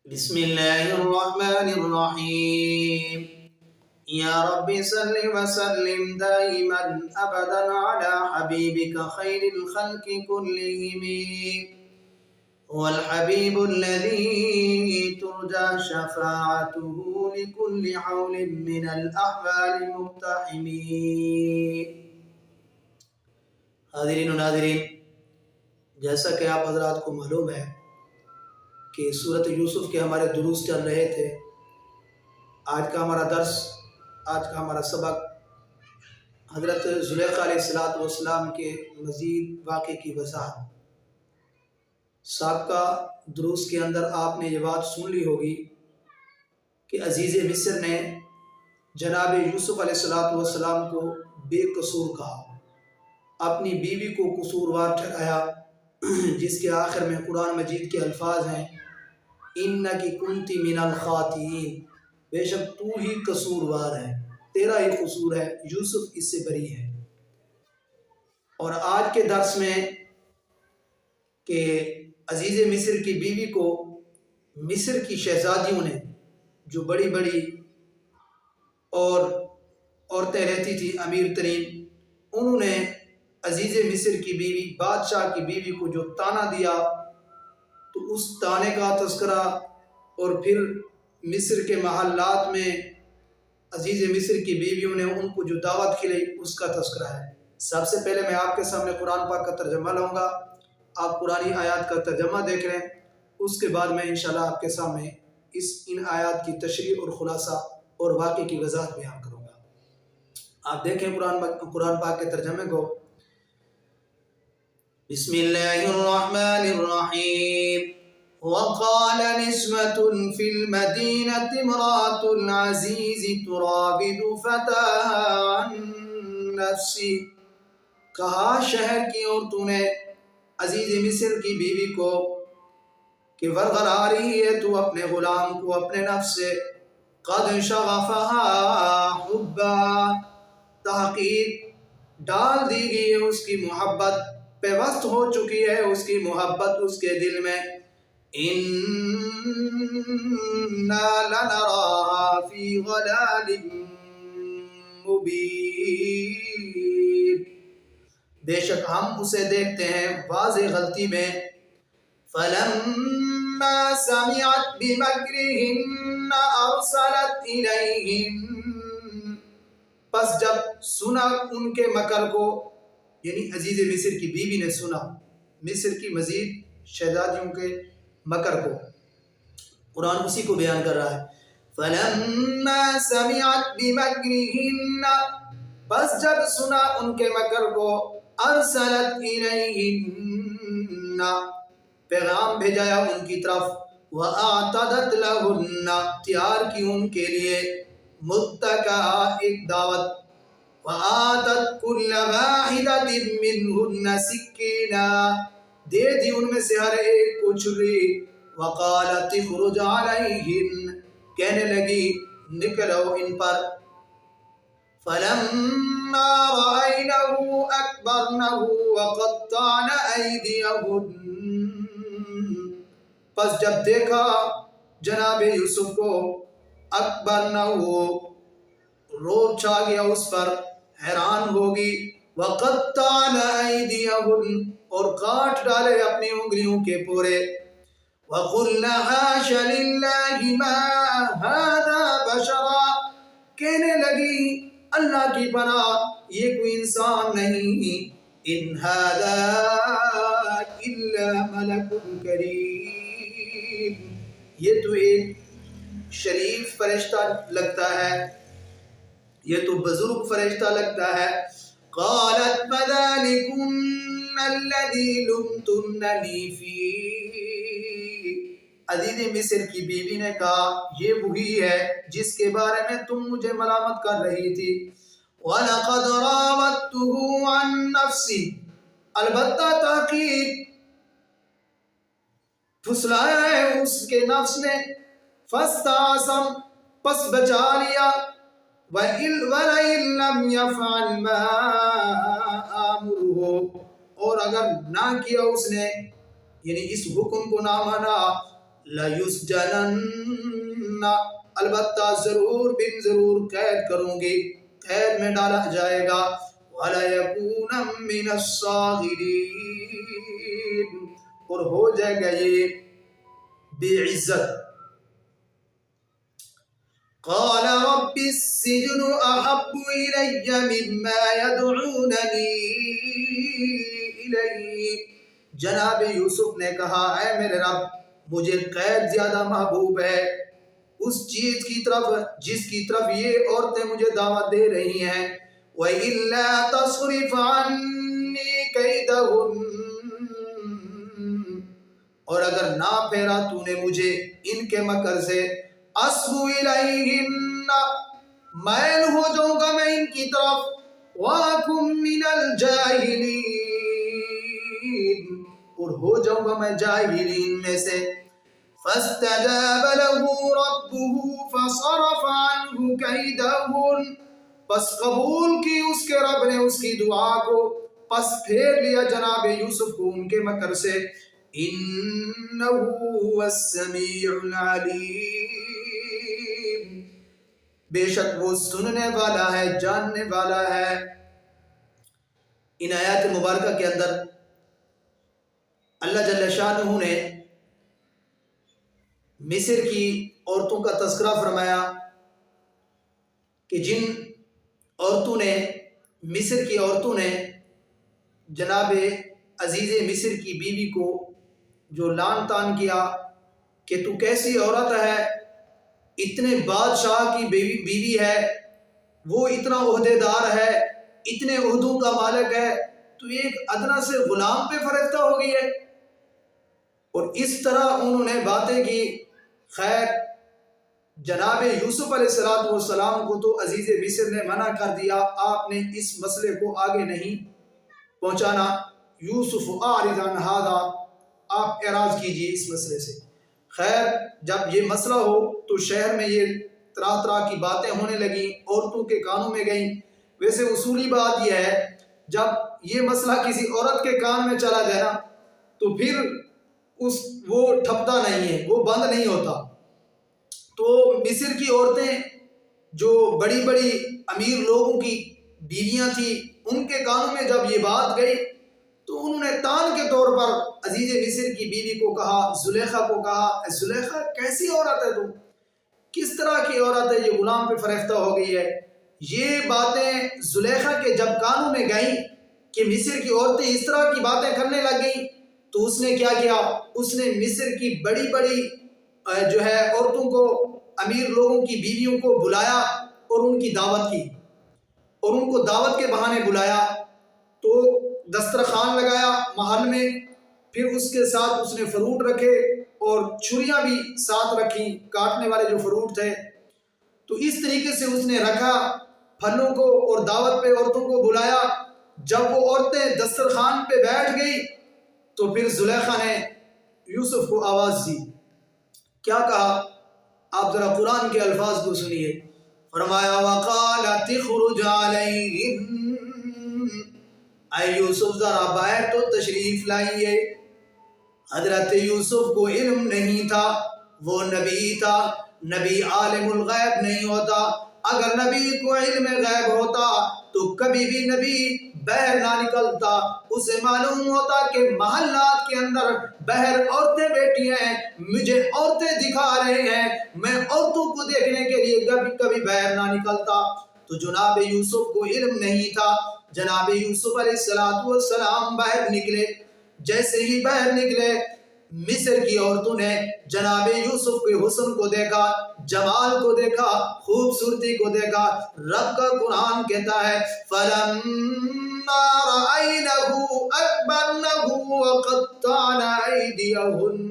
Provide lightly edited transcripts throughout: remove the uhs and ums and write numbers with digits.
بسم الله الرحمن الرحيم يا رب صل وسلم دائما أبدا على حبيبك خير الخلق كلهم هو الحبيب الذي ترجى شفاعته لكل حول من الأحوال مقتحمين. حاضرین و ناظرین، جیسا کہ آپ حضرات کو معلوم ہے کہ سورۃ یوسف کے ہمارے دروس چل رہے تھے. آج کا ہمارا سبق حضرت زلیخا علیہ السلام کے مزید واقعے کی وضاحت. سابقہ دروس کے اندر آپ نے یہ بات سن لی ہوگی کہ عزیز مصر نے جناب یوسف علیہ السلام کو بے قصور کہا، اپنی بیوی کو قصوروار ٹھہرایا، جس کے آخر میں قرآن مجید کے الفاظ ہیں اِنَّكِ كُنْتِ مِنَ الْخَاطِئِينَ، بے شک تو ہی قصوروار ہے، تیرا ہی قصور ہے، یوسف اس سے بری ہے. اور آج کے درس میں کہ عزیز مصر کی بیوی کو مصر کی شہزادیوں نے، جو بڑی بڑی اور عورتیں رہتی تھی امیر ترین، انہوں نے عزیز مصر کی بیوی، بادشاہ کی بیوی کو جو تانا دیا، تو اس تانے کا تذکرہ اور پھر مصر کے محلات میں عزیز مصر کی بیویوں نے ان کو جو دعوت کھلائی اس کا تذکرہ ہے. سب سے پہلے میں آپ کے سامنے قرآن پاک کا ترجمہ لاؤں گا، آپ قرآنی آیات کا ترجمہ دیکھ رہے ہیں، اس کے بعد میں انشاءاللہ آپ کے سامنے ان آیات کی تشریح اور خلاصہ اور واقعے کی وضاحت بیان کروں گا. آپ دیکھیں قرآن پاک کے ترجمے کو. بسم اللہ الرحمن الرحیم. وقال نسوة في المدينة امرأة العزيز تراود فتاها عن نفسه، کہا شہر کی عورتوں نے عزیز مصر کی بیوی کو کہ ورغر آ رہی ہے تو اپنے غلام کو اپنے نفس سے، قد شغفها حبا، تحقیق ڈال دی گئی ہے اس کی محبت، پیوست ہو چکی ہے اس کی محبت اس کے دل میں. اِنَّا لَنَرَاهَا فِي ضَلَالٍ مُبِينٍ، بے شک ہم اسے دیکھتے ہیں واضح غلطی میں. فَلَمَّا سَمِعَتْ بِمَكْرِهِنَّ أَرْسَلَتْ إِلَيْهِنَّ، پس جب سنا ان کے مکر کو، یعنی عزیز مصر کی بیوی نے سنا مصر کی مزید شہزادیوں کے مکر کو، قرآن اسی کو بیان کر رہا ہے. فَلَمَّا سَمِعَتْ بِمَكْرِهِنَّ، بس جب سنا ان کے مکر کو، أَرْسَلَتْ إِلَيْهِنَّ، پیغام بھیجایا ان کی طرف، وَأَعْتَدَتْ لَهُنَّ، تیار کی ان کے لیے، متکئا ایک دعوت، وَآتَتْ كُلَّ وَاحِدَةٍ مِّنْهُنَّ سِكِّينًا، دے دی ان میں سے ہر ایک کو چھری، وَقَالَتِ اخْرُجْ عَلَيْهِنَّ، کہنے لگی نکلو ان پر. فَلَمَّا رَأَيْنَهُ أَكْبَرْنَهُ وَقَطَّعْنَ أَيْدِيَهُنَّ، پس جب دیکھا جناب یوسف کو، اکبرنہ، روب چھا گیا اس پر، حیران ہوگی، وَقَطَّعْنَ أَيْدِيَهُنَّ، اور کاٹ ڈالے اپنی انگلیوں کے پورے، وَقُلْنَ حَاشَ لِلَّهِ مَا هَذَا بَشَرًا، کہنے لگی اللہ کی پناہ یہ کوئی انسان نہیں، إِنْ هَذَا إِلَّا مَلَكٌ كَرِيمٌ، یہ تو ایک شریف فرشتہ لگتا ہے، یہ تو بزرگ فرشتہ لگتا ہے. قالت فذلكن الذي لمتنني فيه، عزیز مصر کی بیوی نے کہا یہ وہی ہے جس کے بارے میں تم مجھے ملامت کر رہی تھی. وَلَقَدْ رَاوَدتُّهُ عَن نَفْسِهِ، البتہ تحقیق پھسلایا ہے اس کے نفس نے، فَاسْتَعْصَمَ، پس بچا لیا، وَلَئِن لَّمْ يَفْعَلْ مَا آمُرُهُ، اور اگر نہ کیا اس نے، یعنی اس حکم کو نہ مانا، لَيُسْجَنَنَّ، البتہ ضرور بن ضرور قید کروں گی، قید میں ڈالا جائے گا، وَلَيَكُونًا مِّنَ الصَّاغِرِينَ، اور ہو جائے گا یہ بے عزت۔ قال رب السجن احب الی مما يدعوننی الیہ، جناب یوسف نے کہا اے میرے رب مجھے قید زیادہ محبوب ہے اس چیز کی طرف جس کی طرف یہ عورتیں مجھے دعوت دے رہی ہیں۔ وَإِلَّا تَصْرِفْ عَنِّي كَيْدَهُنَّ، اور اگر نہ پھیرا تو نے مجھے ان کے مکر سے، اصب الیہن، مائل ہو جاؤں گا میں ان کی طرف، وَأَكُن مِّنَ الْجَاهِلِينَ، اور ہو جاؤں گا میں جاہلین میں سے۔ فَاسْتَجَابَ لَهُ رَبُّهُ فَصَرَفَ عَنْهُ كَيْدَهُنَّ، پس قبول کی اس کے رب نے اس کی دعا کو، پس پھیر لیا جناب یوسف کو ان کے مکر سے۔ إِنَّهُ هُوَ السَّمِيعُ الْعَلِيمُ، بے شک وہ سننے والا ہے، جاننے والا ہے۔ ان آیات مبارکہ کے اندر اللہ جل شانہ نے مصر کی عورتوں کا تذکرہ فرمایا کہ جن عورتوں نے، مصر کی عورتوں نے جناب عزیز مصر کی بیوی کو جو لان تان کیا کہ تو کیسی عورت ہے، اتنے بادشاہ کی بیوی ہے، وہ اتنا عہدے دار ہے، اتنے عہدوں کا مالک ہے، تو ایک ادنا سے غلام پہ فریفتہ ہو گئی ہے، اور اس طرح انہوں نے باتیں کی۔ خیر جناب یوسف علیہ السلام کو تو عزیز مصر نے منع کر دیا، آپ نے اس مسئلے کو آگے نہیں پہنچانا۔ یوسف اعرض عن ھذا، آپ اعراض کیجئے اس مسئلے سے۔ خیر جب یہ مسئلہ ہو تو شہر میں یہ طرح طرح کی باتیں ہونے لگیں، عورتوں کے کانوں میں گئیں۔ ویسے اصولی بات یہ ہے جب یہ مسئلہ کسی عورت کے کان میں چلا جائے نا تو پھر وہ ٹھپتا نہیں ہے، وہ بند نہیں ہوتا۔ تو مصر کی عورتیں جو بڑی بڑی امیر لوگوں کی بیویاں تھیں، ان کے کانوں میں جب یہ بات گئی تو انہوں نے تان کے طور پر عزیز مصر کی بیوی کو کہا، زلیخا کو کہا، زلیخا کیسی عورت ہے تم، کس طرح کی عورت ہے، یہ غلام پہ فریفتہ ہو گئی ہے۔ یہ باتیں زلیخا کے جب کانوں میں گئیں کہ مصر کی عورتیں اس طرح کی باتیں کرنے لگ گئیں تو اس نے کیا کیا، اس نے مصر کی بڑی بڑی جو ہے عورتوں کو، امیر لوگوں کی بیویوں کو بلایا اور ان کی دعوت کی، اور ان کو دعوت کے بہانے بلایا تو دسترخوان لگایا محل میں، پھر اس کے ساتھ اس نے فروٹ رکھے اور چھریاں بھی ساتھ رکھی، کاٹنے والے جو فروٹ تھے، تو اس طریقے سے اس نے رکھا پھلوں کو اور دعوت پہ عورتوں کو بلایا۔ جب وہ عورتیں دسترخوان پہ بیٹھ گئی تو پھر زلیخا نے یوسف کو آواز دی، کیا کہا آپ ذرا قرآن کے الفاظ کو سنیے۔ فرمایا وَقَالَتِ اخْرُجْ عَلَيْهِمْ، اے یوسف ذرا باہر تو تشریف لائیے۔ حضرت یوسف کو علم نہیں تھا، وہ نبی تھا، نبی عالم الغیب نہیں ہوتا، اگر نبی کو علم غیب ہوتا تو کبھی بھی نبی باہر نہ نکلتا، اسے معلوم ہوتا کہ محلات کے اندر باہر عورتیں بیٹھی ہیں، مجھے عورتیں دکھا رہے ہیں، میں عورتوں کو دیکھنے کے لیے کبھی باہر نہ نکلتا۔ تو جناب یوسف کو علم نہیں تھا۔ جناب یوسف علیہ السلام باہر نکلے، جیسے ہی باہر نکلے مصر کی عورتوں نے جناب یوسف کے حسن کو دیکھا، جمال کو دیکھا، خوبصورتی کو دیکھا۔ رب کا قرآن کہتا ہے فَلَمَّا رَأَيْنَهُ أَكْبَرْنَهُ وَقَطَّعْنَ أَيْدِيَهُنَّ،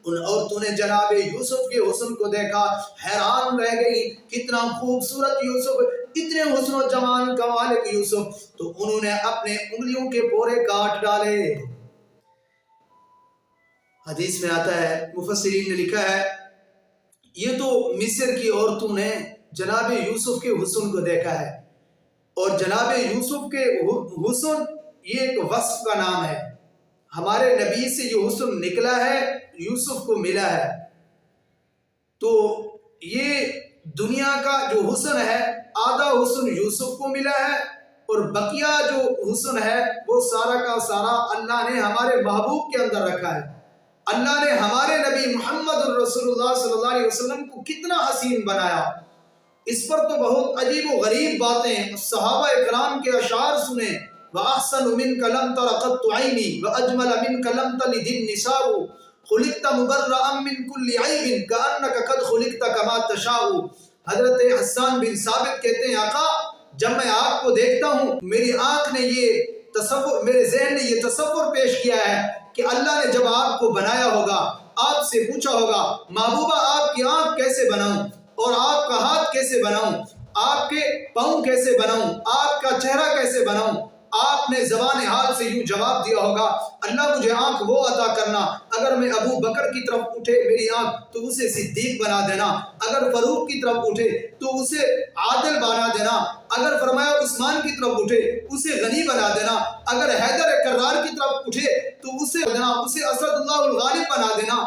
ان عورتوں نے جناب یوسف کے حسن کو دیکھا، حیران رہ گئی، کتنا خوبصورت یوسف، اتنے حسن و جمال کا مالک یوسف، تو انہوں نے اپنے انگلیوں کے پورے کاٹ ڈالے۔ حدیث میں آتا ہے، مفسرین نے لکھا ہے یہ تو مصر کی عورتوں نے جناب یوسف کے حسن کو دیکھا ہے، اور جناب یوسف کے حسن یہ ایک وصف کا نام ہے، ہمارے نبی سے یہ حسن نکلا ہے یوسف کو ملا ہے، تو یہ دنیا کا جو حسن ہے آدھا حسن یوسف کو ملا ہے، اور بقیہ جو حسن ہے وہ سارا کا سارا اللہ نے ہمارے محبوب کے اندر رکھا ہے۔ اللہ نے ہمارے نبی محمد الرسول اللہ صلی اللہ علیہ وسلم کو کتنا حسین بنایا، اس پر تو بہت عجیب و غریب باتیں صحابہ اکرام کے اشعار سنیں۔ وَأَحْسَنُ مِنْكَ لَمْ تَرَ قَطُّ عَيْنِي وَأَجْمَلَ مِنْكَ لَمْ تَلِدِ النِّسَاءُ خُلِقْتَ مُبَرَّأً مِنْ كُلِّ عَيْبٍ كَأَنَّكَ قَدْ خُلِقْتَ كَمَا تَشَاءُ۔ حضرت حسان بن ثابت کہتے ہیں آقا جب میں آپ کو دیکھتا ہوں میری آنکھ نے یہ تصور، میرے ذہن نے یہ تصور پیش کیا ہے کہ اللہ نے جب آپ کو بنایا ہوگا، آپ سے پوچھا ہوگا محبوبہ آپ کی آنکھ کیسے بناؤں، اور آپ کا ہاتھ کیسے بناؤں، آپ کے پاؤں کیسے بناؤں، آپ کا چہرہ کیسے بناؤں، آپ نے زبان حال سے یوں جواب دیا ہوگا اللہ مجھے آنکھ وہ عطا کرنا، اگر میں ابو بکر کی طرف اٹھے میری آنکھ تو اسے صدیق بنا دینا، اگر فاروق کی طرف اٹھے تو اسے عادل بنا دینا، اگر فرمایا عثمان کی طرف اٹھے اسے غنی بنا دینا، اگر حیدر کرار کی طرف اٹھے تو اسے اسد اللہ الغالب بنا دینا۔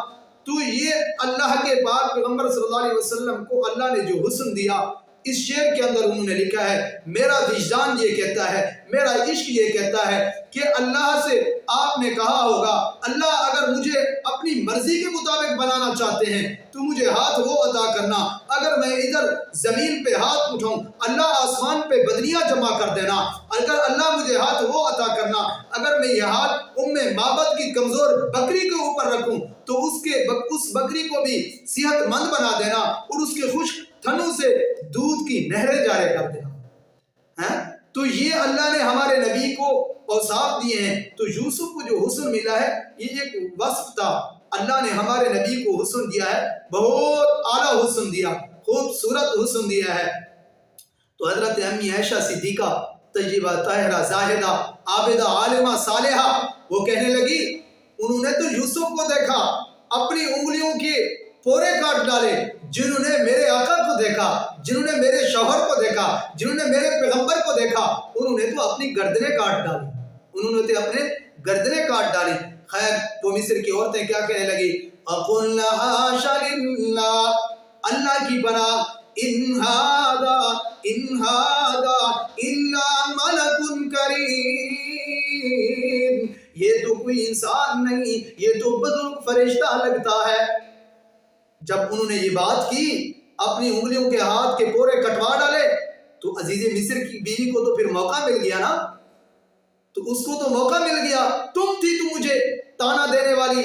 تو یہ اللہ کے پاک پیغمبر صلی اللہ علیہ وسلم کو اللہ نے جو حسن دیا، اس شعر کے اندر انہوں نے لکھا ہے میرا وجدان یہ کہتا ہے، میرا عشق یہ کہتا ہے کہ اللہ سے آپ نے کہا ہوگا اللہ اگر مجھے اپنی مرضی کے مطابق بنانا چاہتے ہیں تو مجھے ہاتھ وہ عطا کرنا، اگر میں ادھر زمین پہ ہاتھ اٹھاؤں اللہ آسمان پہ بدلیاں جمع کر دینا، اگر اللہ مجھے ہاتھ وہ عطا کرنا، اگر میں یہ ہاتھ معبد کی کمزور بکری کے اوپر رکھوں تو اس بکری کو بھی صحت مند بنا دینا اور اس کے خشک تھنوں سے دودھ کی نہریں جاری کر دینا۔ تو یہ اللہ نے ہمارے نبی کو اوصاف دیے ہیں۔ تو یوسف کو جو حسن ملا ہے یہ ایک وصف تھا، اللہ نے ہمارے نبی کو حسن دیا ہے، بہت اعلیٰ حسن دیا، خوبصورت حسن دیا ہے۔ تو حضرت امی عائشہ صدیقہ طیبہ طاہرہ زاہدہ عابدہ عالمہ صالحہ وہ کہنے لگی انہوں نے تو یوسف کو دیکھا اپنی انگلیوں کے پورے کاٹ ڈالے، جنہوں نے میرے آقا کو دیکھا، جنہوں نے میرے شوہر کو دیکھا، جنہوں نے میرے پیغمبر کو دیکھا، انہوں نے تو اپنی گردنیں کاٹ ڈالی، انہوں نے تو اپنے گردنیں کاٹ ڈالی۔ خیر وہ مصر کی عورتیں کیا کہنے لگی اقلنا حاشا للہ، اللہ کی پناہ ان ہذا الا ملک کریم، یہ تو کوئی انسان نہیں، یہ تو بزرگ فرشتہ لگتا ہے۔ جب انہوں نے یہ بات کی اپنی انگلیوں کے ہاتھ کے پورے کٹوا ڈالے تو عزیز مصر کی بیوی کو تو پھر موقع مل گیا نا، تو اس کو تو موقع مل گیا، تم تھی تو مجھے تانا دینے والی،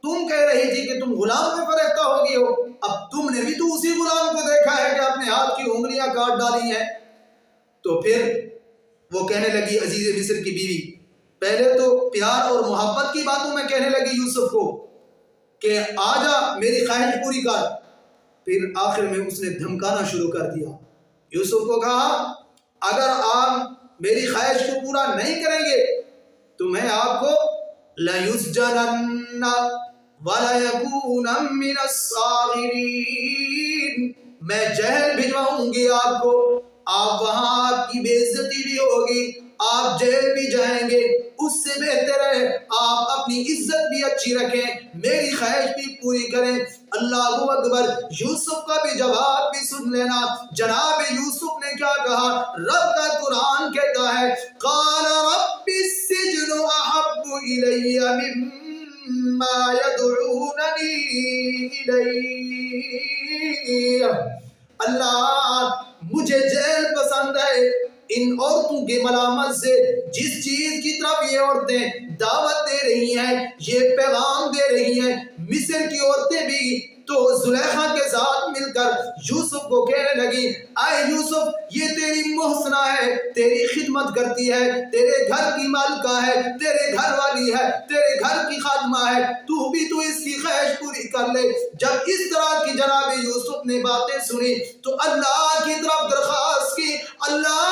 تم کہہ رہی تھی کہ تم غلام میں فریفتہ ہو گئی ہو، اب تم نے بھی تو اسی غلام کو دیکھا ہے کہ اپنے ہاتھ کی انگلیاں کاٹ ڈالی ہیں۔ تو پھر وہ کہنے لگی عزیز مصر کی بیوی، پہلے تو پیار اور محبت کی باتوں میں کہنے لگی یوسف کو کہ آجا میری خواہش پوری کر، پھر آخر میں اس نے دھمکانا شروع کر دیا۔ یوسف کو کہا اگر آپ میری خواہش کو پورا نہیں کریں گے تو میں آپ کو لَيُسْجَنَنَّ وَلَيَكُونًا مِّنَ الصَّاغِرِينَ، میں جیل بھجواؤں گی آپ کو، آپ وہاں آپ کی بے عزتی بھی ہوگی، آپ جیل بھی جائیں گے، اس سے بہتر ہے آپ اپنی عزت بھی اچھی رکھیں، میری خواہش بھی پوری کریں۔ اللہ اکبر، یوسف کا بھی جواب بھی سن لینا، جناب یوسف نے کیا کہا، رب کا قرآن کہتا ہے قال رب السجن احب الی مما یدعوننی الیہ، اللہ مجھے جیل پسند ہے، ان عورتوں کے ملامت سے جس چیز کی طرف یہ عورتیں دعوت دے رہی ہیں، یہ پیغام دے رہی ہیں، مصر کی عورتیں بھی تو زلیخا کے ساتھ مل کر یوسف کو کہنے لگی اے یوسف یہ تیری محسنہ ہے، تیری خدمت کرتی ہے، تیرے گھر کی مالکہ ہے، تیرے گھر والی ہے، تیرے گھر کی خادمہ ہے، تو بھی تو اس کی خواہش پوری کر لے۔ جب اس طرح کی جناب یوسف نے باتیں سنی تو اللہ کی طرف درخواست کی، اللہ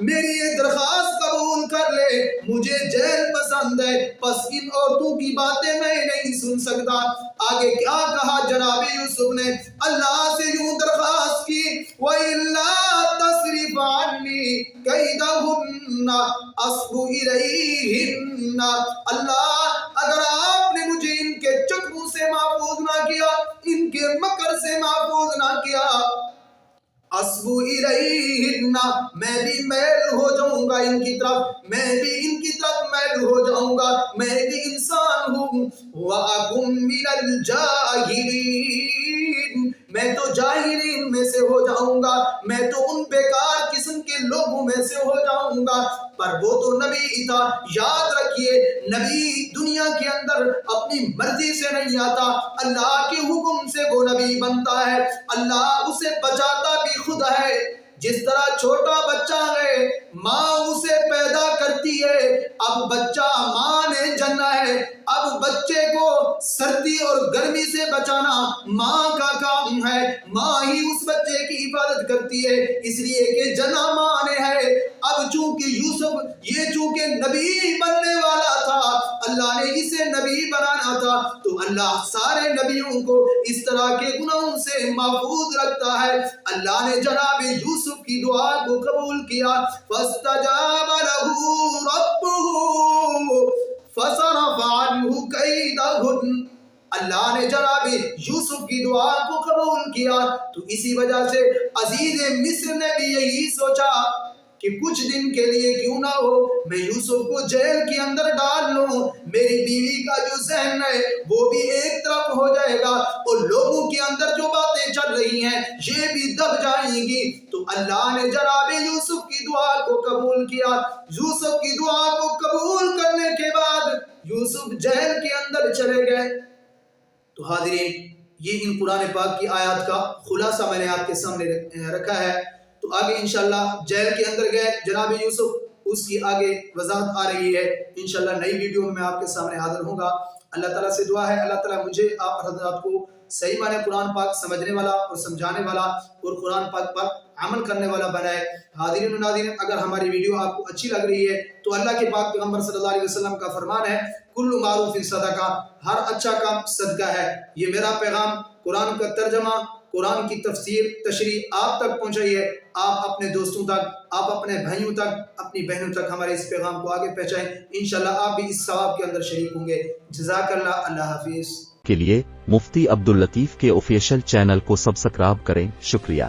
میری یہ درخواست قبول کر لے، مجھے جیل پسند ہے، بس ان عورتوں کی باتیں میں نہیں سن سکتا۔ آگے کیا کہا جناب یوسف نے، اللہ سے یوں درخواست کی وَإِلَّا تَصْرِفْ عَنِّي كَيْدَهُنَّ أَصْبُ إِلَيْهِنَّ، اللہ اگر آپ نے مجھے ان کے چکر نہ کیا، ان کے مکر سے محفوظ نہ کیا، اسبو الیہن، میں بھی میل ہو جاؤں گا ان کی طرف، میں بھی ان کی طرف میل ہو جاؤں گا، میں بھی انسان ہوں، وَأَكُن مِّنَ الْجَاهِلِينَ، میں تو جاہلین میں سے ہو جاؤں گا، میں تو ان بیکار قسم کے لوگوں میں سے ہو جاؤں گا۔ پر وہ تو نبی تھا، یاد رکھیے نبی دنیا کے اندر اپنی مرضی سے نہیں آتا، اللہ کے حکم سے وہ نبی بنتا ہے، اللہ اسے بچاتا بھی خود ہے۔ جس طرح چھوٹا بچہ ہے، ماں اسے پیدا کرتی ہے، اب بچہ ماں نے جننا ہے، اب بچے کو سردی اور گرمی سے بچانا ماں کا کام ہے، ماں ہی اس بچے کی حفاظت کرتی ہے، اس لیے کہ جنا ماں نے ہے۔ اب چونکہ یوسف یہ چونکہ نبی بننے والا تھا، اللہ نے اسے نبی بنانا تھا، تو اللہ سارے نبیوں کو اس طرح کے گناہوں سے محفوظ رکھتا ہے۔ اللہ نے جناب یوسف کی دعا کو قبول کیا، فاستجاب له ربه فصرف عنه كيدهن، اللہ نے جناب یوسف کی دعا کو قبول کیا، تو اسی وجہ سے عزیز مصر نے بھی یہی سوچا کہ کچھ دن کے لیے کیوں نہ ہو میں یوسف کو جیل کے اندر ڈال لوں، میری بیوی کا جو ذہن ہے وہ بھی ایک طرف ہو جائے گا، اور لوگوں کے اندر جو باتیں چل رہی ہیں یہ بھی دب جائیں گی۔ تو اللہ نے جناب یوسف کی دعا کو قبول کیا۔ یوسف کی دعا کو قبول کرنے کے بعد یوسف جیل کے اندر چلے گئے۔ تو حاضرین، یہ ان قرآن پاک کی آیات کا خلاصہ میں نے آپ کے سامنے رکھا ہے۔ تو آگے انشاءاللہ جیل کے اندر گئے جناب یوسف، اس کی آگے وضاحت آ رہی ہے، انشاءاللہ نئی ویڈیو میں آپ کے سامنے حاضر ہوں گا۔ اللہ تعالیٰ سے دعا ہے اللہ تعالیٰ مجھے آپ حضرات کو صحیح معنی قرآن پاک سمجھنے والا اور سمجھانے والا اور قرآن پاک پر عمل کرنے والا بنائے۔ حاضرین و ناظرین، اگر ہماری ویڈیو آپ کو اچھی لگ رہی ہے تو اللہ کے پاک پیغمبر صلی اللہ علیہ وسلم کا فرمان ہے، کل معروف صدقہ، ہر اچھا کام صدقہ ہے۔ یہ میرا پیغام قرآن کا ترجمہ، قرآن کی تفسیر تشریح آپ تک پہنچائیے، آپ اپنے دوستوں تک، آپ اپنے بھائیوں تک، اپنی بہنوں تک ہمارے اس پیغام کو آگے پہنچائیں، انشاءاللہ آپ بھی اس ثواب کے اندر شریک ہوں گے۔ جزاک اللہ، اللہ حافظ۔ کے لیے مفتی عبداللطیف کے آفیشل چینل کو سبسکرائب کریں۔ شکریہ۔